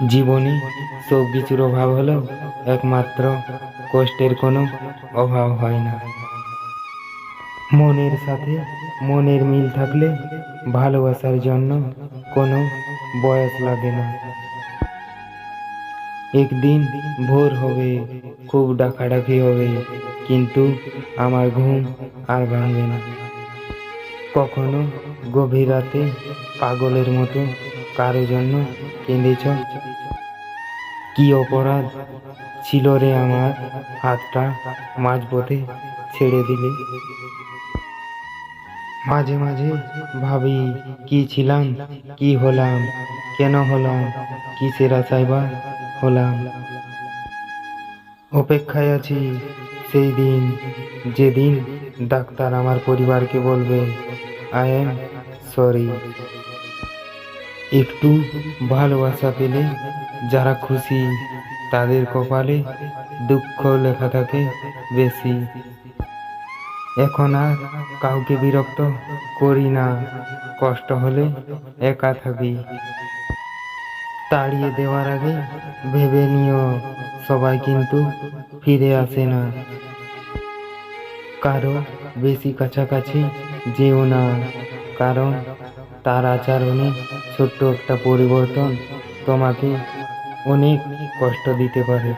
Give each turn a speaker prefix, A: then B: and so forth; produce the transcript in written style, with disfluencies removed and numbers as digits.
A: জীবনে সব কিছুর অভাব হলেও একমাত্র কষ্টের কোনো অভাব হয় না। মনের সাথে মনের মিল থাকলে ভালোবাসার জন্য কোনো বয়স লাগে না। একদিন ভোর হবে, খুব ডাকাডাকি হবে, কিন্তু আমার ঘুম আর ভাঙবে না। কখনো গভীর রাতে পাগলের মতো কারো জন্য কেঁদেছ? কি অপরাধ ছিল রে আমার, হাতটা মাঝপথে ছেড়ে দিলে? মাঝে মাঝে ভাবি, কি ছিলাম, কি হলাম, কেন হলাম, কিসের আশায় বা হলাম। অপেক্ষায় আছি সেই দিন, যেদিন ডাক্তার আমার পরিবারকে বলবে, আই এম সরি। একটু ভালোবাসা পেলে যারা খুশি, তাদের কপালে দুঃখ লেখা থাকে বেশি। এখন আর কাউকে বিরক্ত করি না, কষ্ট হলে একা থাকি। তাড়িয়ে দেওয়ার আগে ভেবে নিও, সবাই কিন্তু ফিরে আসে না। কারো বেশি কাছাকাছি যেও না, কারণ তার আচরণে ছোট্ট একটা পরিবর্তন তোমাকে অনেক কষ্ট দিতে পারে।